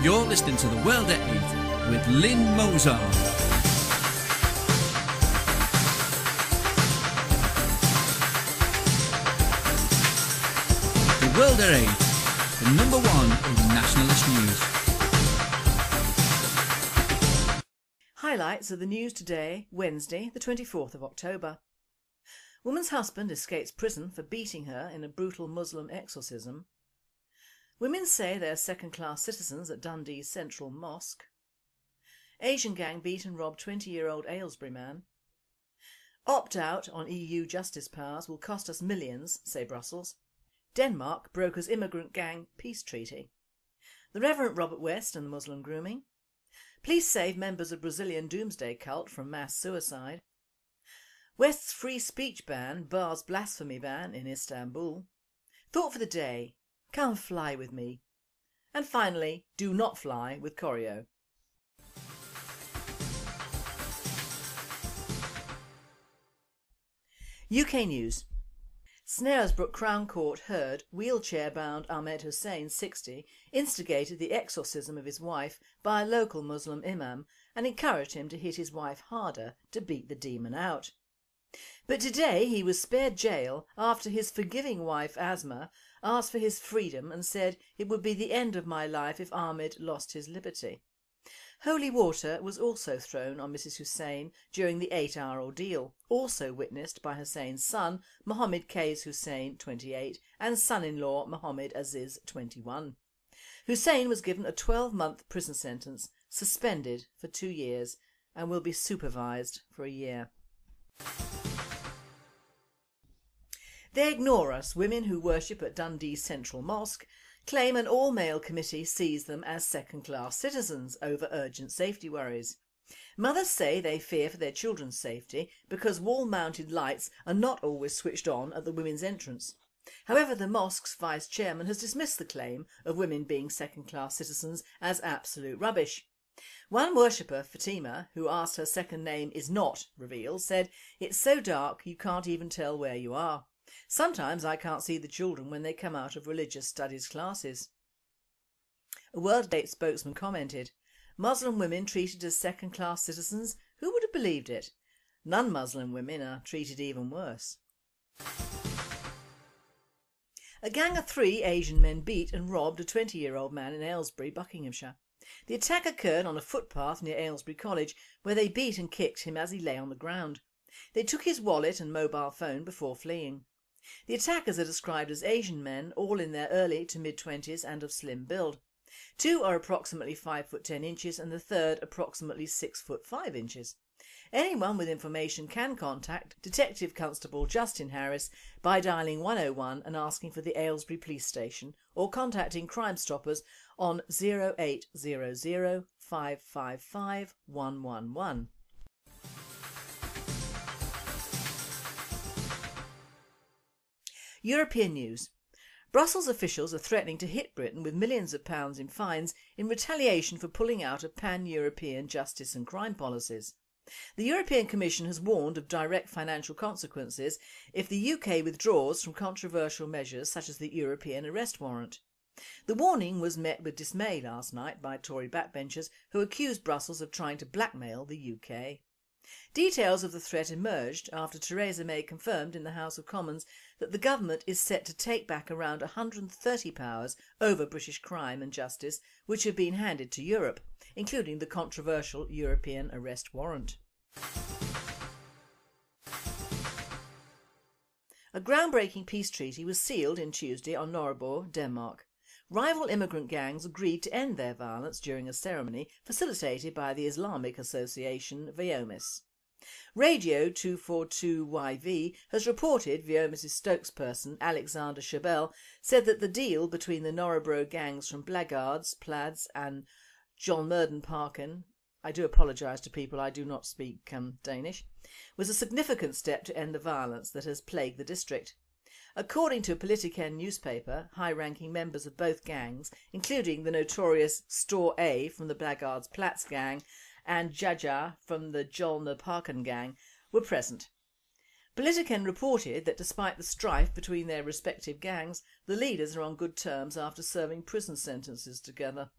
You're listening to The World at 8 with Lynne Mozart. The World at 8, the number one in nationalist news. Highlights of the news today, Wednesday the 24th of October. Woman's husband escapes prison for beating her in a brutal Muslim exorcism. Women say they are second-class citizens at Dundee's Central Mosque. Asian gang beat and robbed 20-year-old Aylesbury man. Opt-out on EU justice powers will cost us millions, say Brussels. Denmark brokers immigrant gang peace treaty. The Reverend West and the Muslim grooming. Police save members of Brazilian doomsday cult from mass suicide. West's free speech ban bars blasphemy ban in Istanbul. Thought for the day. Come fly with me. And finally, do not fly with Choreo. UK news. Snaresbrook Crown Court heard wheelchair-bound Ahmed Hussein, 60, instigated the exorcism of his wife by a local Muslim imam and encouraged him to hit his wife harder to beat the demon out. But today he was spared jail after his forgiving wife Asma asked for his freedom and said it would be the end of my life if Ahmed lost his liberty. Holy water was also thrown on Mrs Hussein during the 8-hour ordeal, also witnessed by Hussein's son Mohammed Kays Hussein, 28, and son-in-law Mohammed Aziz, 21. Hussein was given a 12-month prison sentence, suspended for 2 years, and will be supervised for a year. They ignore us, women who worship at Dundee's Central Mosque claim an all-male committee sees them as second-class citizens over urgent safety worries. Mothers say they fear for their children's safety because wall-mounted lights are not always switched on at the women's entrance. However, the mosque's vice-chairman has dismissed the claim of women being second-class citizens as absolute rubbish. One worshipper, Fatima, who asked her second name is not revealed, said, "It's so dark you can't even tell where you are. Sometimes I can't see the children when they come out of religious studies classes." A World Date spokesman commented, "Muslim women treated as second-class citizens? Who would have believed it? Non-Muslim women are treated even worse." A gang of 3 Asian men beat and robbed a 20-year-old man in Aylesbury, Buckinghamshire. The attack occurred on a footpath near Aylesbury College, where they beat and kicked him as he lay on the ground. They took his wallet and mobile phone before fleeing. The attackers are described as Asian men, all in their early to mid-20s and of slim build. 2 are approximately 5 foot 10 inches and the third approximately 6 foot 5 inches. Anyone with information can contact Detective Constable Justin Harris by dialling 101 and asking for the Aylesbury Police Station or contacting Crime Stoppers on 0800 555 111. European news. Brussels officials are threatening to hit Britain with millions of pounds in fines in retaliation for pulling out of pan-European justice and crime policies. The European Commission has warned of direct financial consequences if the UK withdraws from controversial measures such as the European arrest warrant. The warning was met with dismay last night by Tory backbenchers who accused Brussels of trying to blackmail the UK. Details of the threat emerged after Theresa May confirmed in the House of Commons that the government is set to take back around 130 powers over British crime and justice which have been handed to Europe, including the controversial European arrest warrant. A groundbreaking peace treaty was sealed in Tuesday on Nørrebro, Denmark. Rival immigrant gangs agreed to end their violence during a ceremony facilitated by the Islamic Association Viomis. Radio 242YV has reported Viomis' spokesperson Alexander Schabel said that the deal between the Nørrebro gangs from Blackguards, Plaids and Jolmerden-Parken, I do apologise to people I do not speak Danish, was a significant step to end the violence that has plagued the district. According to a Politiken newspaper, high-ranking members of both gangs, including the notorious Store A from the Blackguards Plats gang and Jaja from the Jolmer-Parken gang, were present. Politiken reported that despite the strife between their respective gangs, the leaders are on good terms after serving prison sentences together.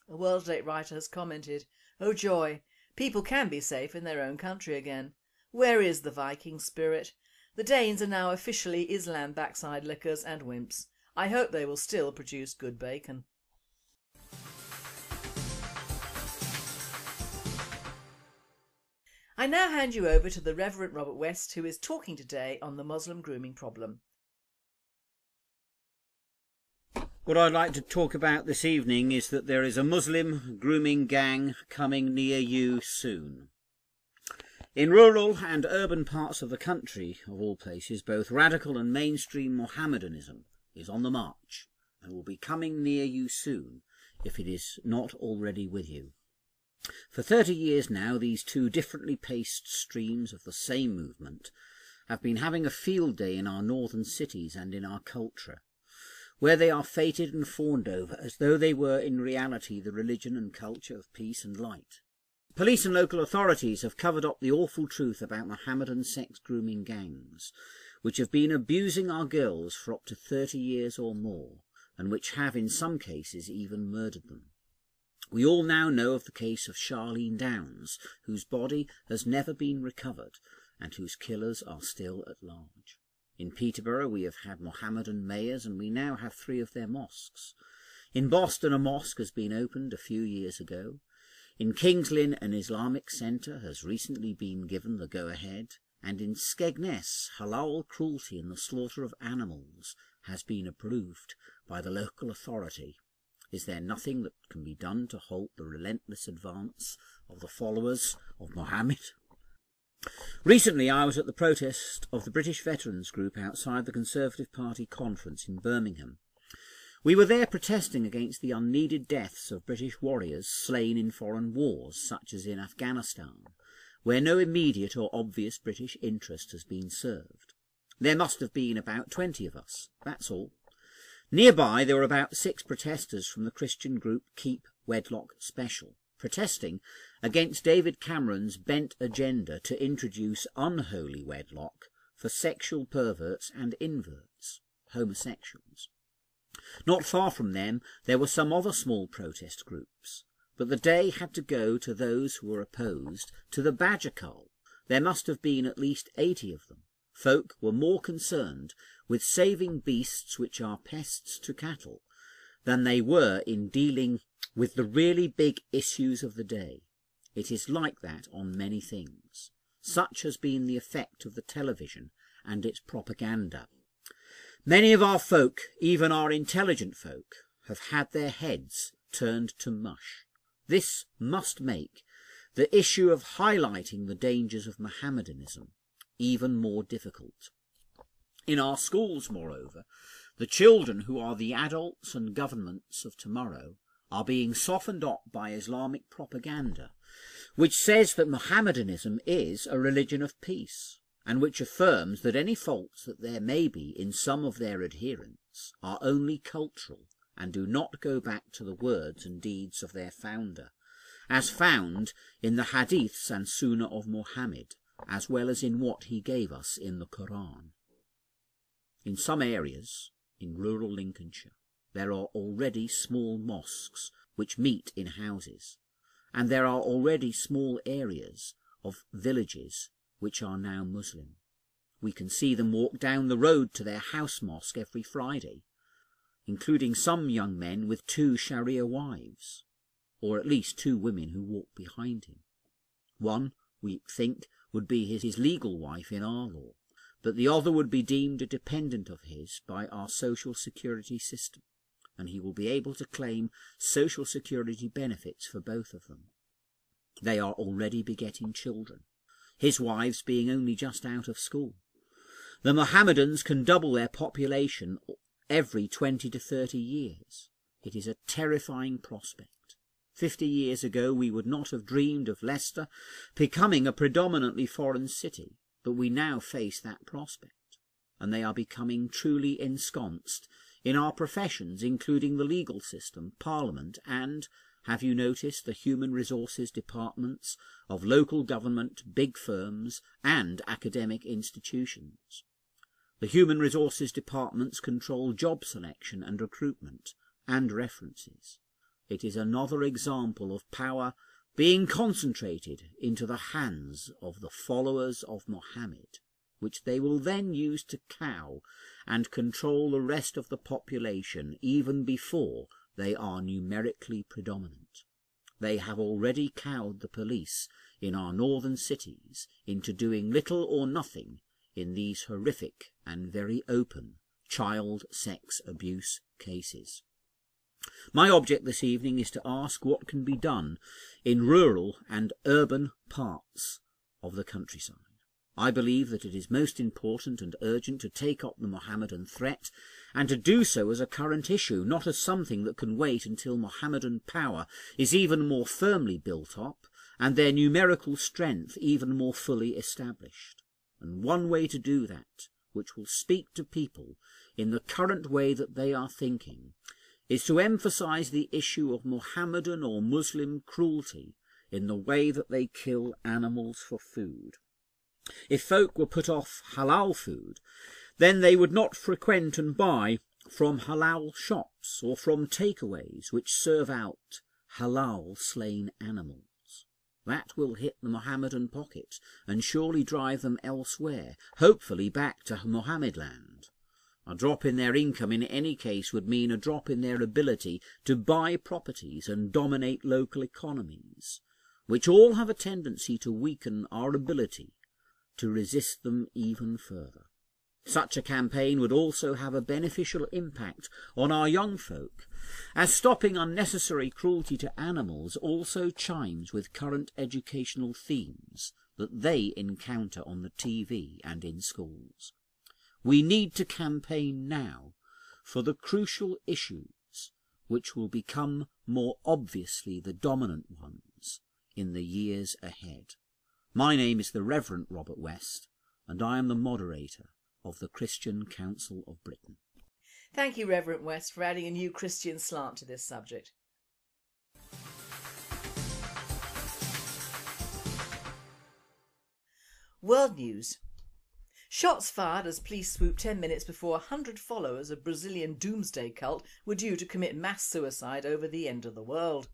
A world-date writer has commented, "Oh joy, people can be safe in their own country again. Where is the Viking spirit? The Danes are now officially Islam backside lickers and wimps. I hope they will still produce good bacon." I now hand you over to the Reverend West, who is talking today on the Muslim grooming problem. What I'd like to talk about this evening is that there is a Muslim grooming gang coming near you soon. In rural and urban parts of the country, of all places, both radical and mainstream Mohammedanism is on the march and will be coming near you soon, if it is not already with you. For 30 years now, these two differently paced streams of the same movement have been having a field day in our northern cities and in our culture, where they are feted and fawned over as though they were in reality the religion and culture of peace and light. Police and local authorities have covered up the awful truth about Mohammedan sex grooming gangs, which have been abusing our girls for up to 30 years or more, and which have in some cases even murdered them. We all now know of the case of Charlene Downs, whose body has never been recovered and whose killers are still at large. In Peterborough we have had Mohammedan mayors, and we now have 3 of their mosques. In Boston a mosque has been opened a few years ago. In King's Lynn an Islamic centre has recently been given the go-ahead, and in Skegness halal cruelty in the slaughter of animals has been approved by the local authority. Is there nothing that can be done to halt the relentless advance of the followers of Mohammed? Recently I was at the protest of the British Veterans Group outside the Conservative Party conference in Birmingham. We were there protesting against the unneeded deaths of British warriors slain in foreign wars, such as in Afghanistan, where no immediate or obvious British interest has been served. There must have been about 20 of us, that's all. Nearby there were about 6 protesters from the Christian group Keep Wedlock Special, protesting against David Cameron's bent agenda to introduce unholy wedlock for sexual perverts and inverts, homosexuals. Not far from them there were some other small protest groups, but the day had to go to those who were opposed to the badger cull. There must have been at least 80 of them. Folk were more concerned with saving beasts which are pests to cattle than they were in dealing with the really big issues of the day. It is like that on many things. Such has been the effect of the television and its propaganda. Many of our folk, even our intelligent folk, have had their heads turned to mush. This must make the issue of highlighting the dangers of Mohammedanism even more difficult. In our schools, moreover, the children who are the adults and governments of tomorrow are being softened up by Islamic propaganda, which says that Mohammedanism is a religion of peace, and which affirms that any faults that there may be in some of their adherents are only cultural and do not go back to the words and deeds of their founder, as found in the hadiths and sunnah of Muhammad, as well as in what he gave us in the Quran. In some areas, in rural Lincolnshire, there are already small mosques which meet in houses, and there are already small areas of villages which are now Muslim. We can see them walk down the road to their house mosque every Friday, including some young men with 2 Sharia wives, or at least 2 women who walk behind him. One, we think, would be his legal wife in our law, but the other would be deemed a dependent of his by our social security system, and he will be able to claim social security benefits for both of them. They are already begetting children, his wives being only just out of school. The Mohammedans can double their population every 20 to 30 years. It is a terrifying prospect. 50 years ago we would not have dreamed of Leicester becoming a predominantly foreign city, but we now face that prospect, and they are becoming truly ensconced in our professions, including the legal system, Parliament, and, have you noticed, the human resources departments of local government, big firms, and academic institutions. The human resources departments control job selection and recruitment, and references. it is another example of power being concentrated into the hands of the followers of Mohammed, which they will then use to cow and control the rest of the population even before they are numerically predominant. They have already cowed the police in our northern cities into doing little or nothing in these horrific and very open child sex abuse cases. My object this evening is to ask what can be done in rural and urban parts of the countryside. I believe that it is most important and urgent to take up the Mohammedan threat, and to do so as a current issue, not as something that can wait until Mohammedan power is even more firmly built up and their numerical strength even more fully established. And one way to do that, which will speak to people in the current way that they are thinking, is to emphasise the issue of Mohammedan or Muslim cruelty in the way that they kill animals for food. If folk were put off halal food, then they would not frequent and buy from halal shops or from takeaways which serve out halal slain animals. That will hit the Mohammedan pocket and surely drive them elsewhere, hopefully back to Mohammed land. A drop in their income in any case would mean a drop in their ability to buy properties and dominate local economies, which all have a tendency to weaken our ability to resist them even further. Such a campaign would also have a beneficial impact on our young folk, as stopping unnecessary cruelty to animals also chimes with current educational themes that they encounter on the TV and in schools. We need to campaign now for the crucial issues which will become more obviously the dominant ones in the years ahead. My name is the Reverend West, and I am the moderator of the Christian Council of Britain. Thank you, Reverend West, for adding a new Christian slant to this subject. World news. Shots fired as police swooped 10 minutes before 100 followers of Brazilian doomsday cult were due to commit mass suicide over the end of the world.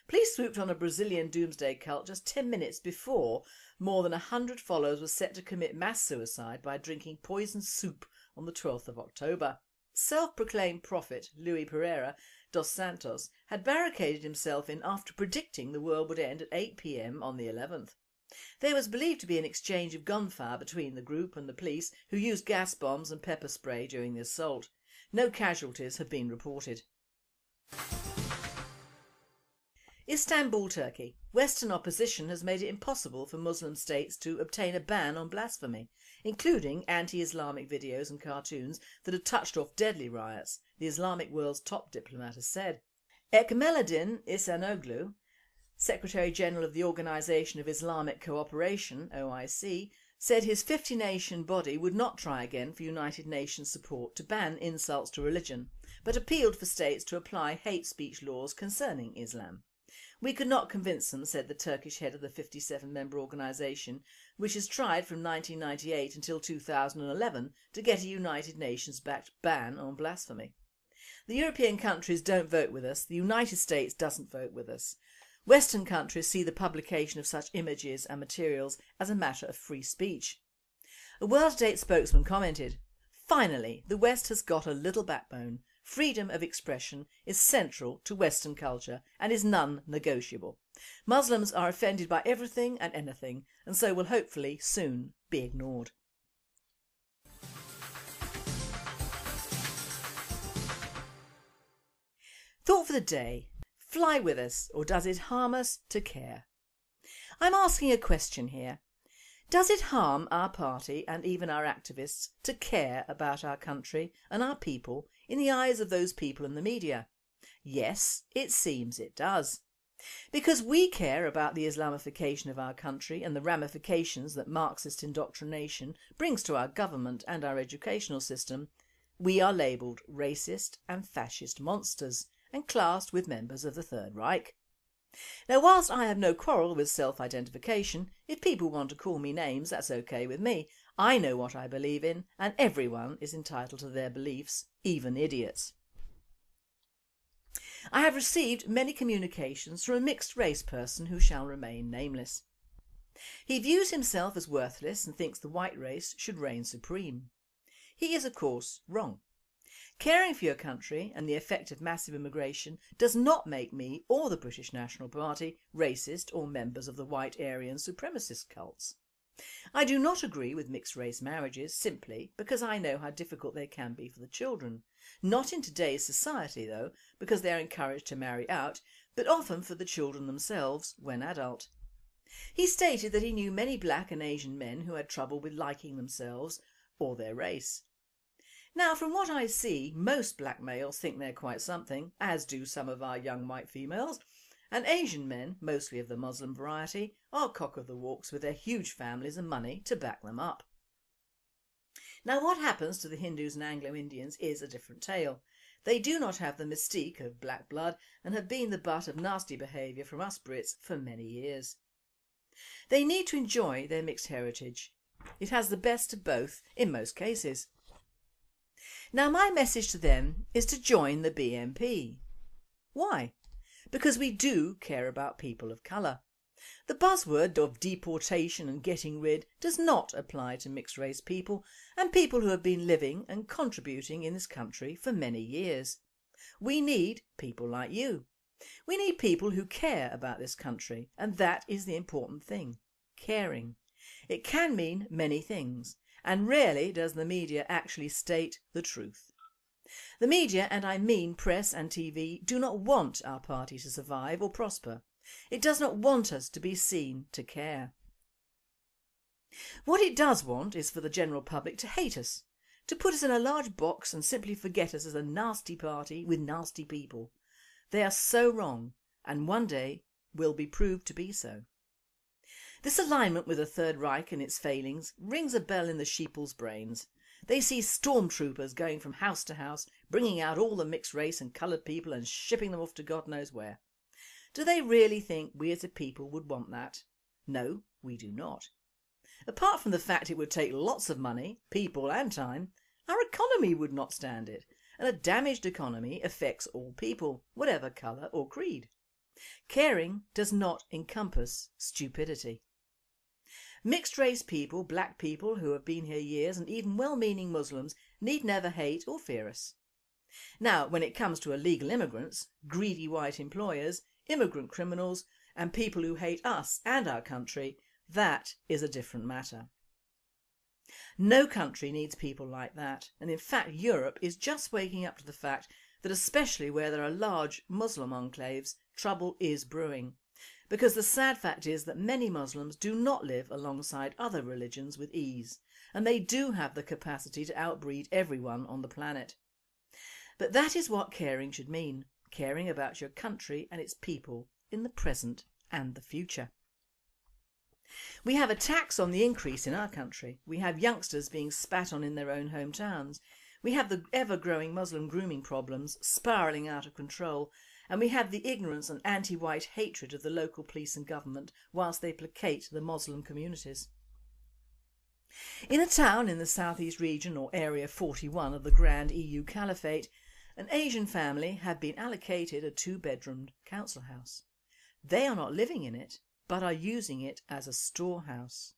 Police swooped on a Brazilian doomsday cult just 10 minutes before more than 100 followers were set to commit mass suicide by drinking poisoned soup on the 12th of October. Self-proclaimed prophet Luis Pereira dos Santos had barricaded himself in after predicting the world would end at 8 p.m. on the 11th. There was believed to be an exchange of gunfire between the group and the police, who used gas bombs and pepper spray during the assault. No casualties have been reported. Istanbul, Turkey. Western opposition has made it impossible for Muslim states to obtain a ban on blasphemy, including anti-Islamic videos and cartoons that have touched off deadly riots, the Islamic world's top diplomat has said. Ekmeleddin Ihsanoglu, Secretary-General of the Organisation of Islamic Cooperation, OIC, said his 50-nation body would not try again for United Nations support to ban insults to religion, but appealed for states to apply hate speech laws concerning Islam. We could not convince them, said the Turkish head of the 57-member organisation, which has tried from 1998 until 2011 to get a United Nations-backed ban on blasphemy. The European countries don't vote with us, the United States doesn't vote with us. Western countries see the publication of such images and materials as a matter of free speech. A World Date spokesman commented, "Finally, the West has got a little backbone. Freedom of expression is central to Western culture and is non-negotiable. Muslims are offended by everything and anything, and so will hopefully soon be ignored." Thought for the day. Fly with us, or does it harm us to care? I'm asking a question here. Does it harm our party and even our activists to care about our country and our people in the eyes of those people in the media? Yes, it seems it does. Because we care about the Islamification of our country and the ramifications that Marxist indoctrination brings to our government and our educational system, we are labelled racist and fascist monsters and classed with members of the Third Reich. Now, whilst I have no quarrel with self-identification, if people want to call me names, that's okay with me. I know what I believe in, and everyone is entitled to their beliefs, even idiots. I have received many communications from a mixed race person who shall remain nameless. He views himself as worthless and thinks the white race should reign supreme. He is of course wrong. Caring for your country and the effect of massive immigration does not make me or the British National Party racist or members of the white Aryan supremacist cults. I do not agree with mixed race marriages simply because I know how difficult they can be for the children. Not in today's society though, because they are encouraged to marry out, but often for the children themselves when adult. He stated that he knew many black and Asian men who had trouble with liking themselves or their race. Now from what I see, most black males think they're quite something, as do some of our young white females, and Asian men, mostly of the Muslim variety, are cock of the walks with their huge families and money to back them up. Now what happens to the Hindus and Anglo-Indians is a different tale. They do not have the mystique of black blood and have been the butt of nasty behaviour from us Brits for many years. They need to enjoy their mixed heritage. It has the best of both in most cases. Now my message to them is to join the BNP. Why? Because we do care about people of colour. The buzzword of deportation and getting rid does not apply to mixed race people and people who have been living and contributing in this country for many years. We need people like you. We need people who care about this country, and that is the important thing, caring. It can mean many things, and rarely does the media actually state the truth. The media, and I mean press and TV, do not want our party to survive or prosper. It does not want us to be seen to care. What it does want is for the general public to hate us, to put us in a large box and simply forget us as a nasty party with nasty people. They are so wrong, and one day will be proved to be so. This alignment with the Third Reich and its failings rings a bell in the sheeple's brains. They see stormtroopers going from house to house, bringing out all the mixed race and coloured people and shipping them off to God knows where. Do they really think we as a people would want that? No, we do not. Apart from the fact it would take lots of money, people and time, our economy would not stand it, and a damaged economy affects all people, whatever colour or creed. Caring does not encompass stupidity. Mixed race people, black people who have been here years, and even well-meaning Muslims need never hate or fear us. Now, when it comes to illegal immigrants, greedy white employers, immigrant criminals and people who hate us and our country, that is a different matter. No country needs people like that, and in fact Europe is just waking up to the fact that especially where there are large Muslim enclaves, trouble is brewing. Because the sad fact is that many Muslims do not live alongside other religions with ease, and they do have the capacity to outbreed everyone on the planet. But that is what caring should mean, caring about your country and its people in the present and the future. We have a tax on the increase in our country. We have youngsters being spat on in their own hometowns. We have the ever-growing Muslim grooming problems spiralling out of control, and we have the ignorance and anti-white hatred of the local police and government whilst they placate the Muslim communities. In a town in the southeast region or area 41 of the Grand EU Caliphate, an Asian family had been allocated a 2-bedroomed council house. They are not living in it, but are using it as a storehouse.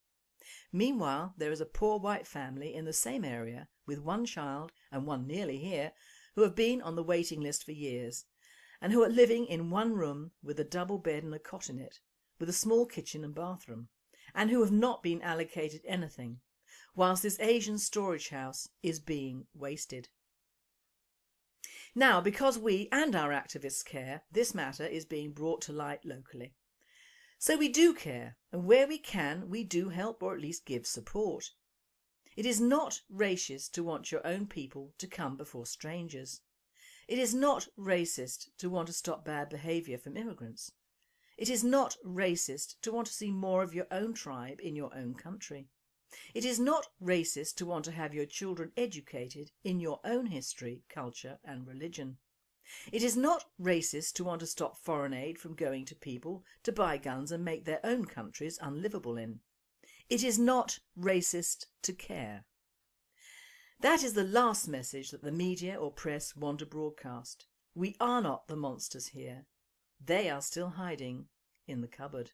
Meanwhile, there is a poor white family in the same area with 1 child and 1 nearly here who have been on the waiting list for years and who are living in 1 room with a double bed and a cot in it, with a small kitchen and bathroom, and who have not been allocated anything, whilst this Asian storage house is being wasted. Now, because we and our activists care, this matter is being brought to light locally. So we do care, and where we can, we do help or at least give support. It is not racist to want your own people to come before strangers. It is not racist to want to stop bad behaviour from immigrants. It is not racist to want to see more of your own tribe in your own country. It is not racist to want to have your children educated in your own history, culture and religion. It is not racist to want to stop foreign aid from going to people to buy guns and make their own countries unlivable in. It is not racist to care. That is the last message that the media or press want to broadcast. We are not the monsters here. They are still hiding in the cupboard.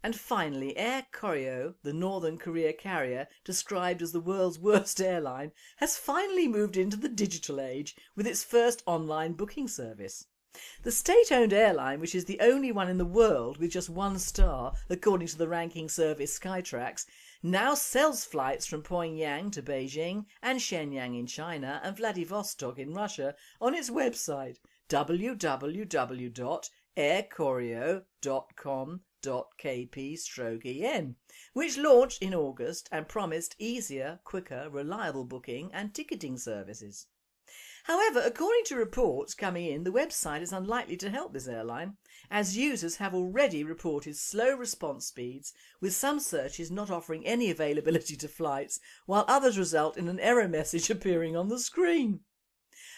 And finally, Air Koryo, the Northern Korea carrier described as the world's worst airline, has finally moved into the digital age with its first online booking service. The state-owned airline, which is the only one in the world with just 1 star according to the ranking service Skytrax, now sells flights from Pyongyang to Beijing and Shenyang in China and Vladivostok in Russia on its website www.airkoryo.com.kp/en, which launched in August and promised easier, quicker, reliable booking and ticketing services. However, according to reports coming in, the website is unlikely to help this airline, as users have already reported slow response speeds, with some searches not offering any availability to flights, while others result in an error message appearing on the screen.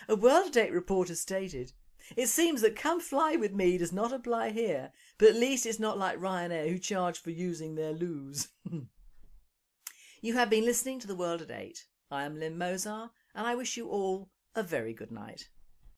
A World-A-Date reporter stated, "It seems that come fly with me does not apply here, but at least it's not like Ryanair who charge for using their loos." You have been listening to The World at 8. I am Lynne Mozar and I wish you all a very good night.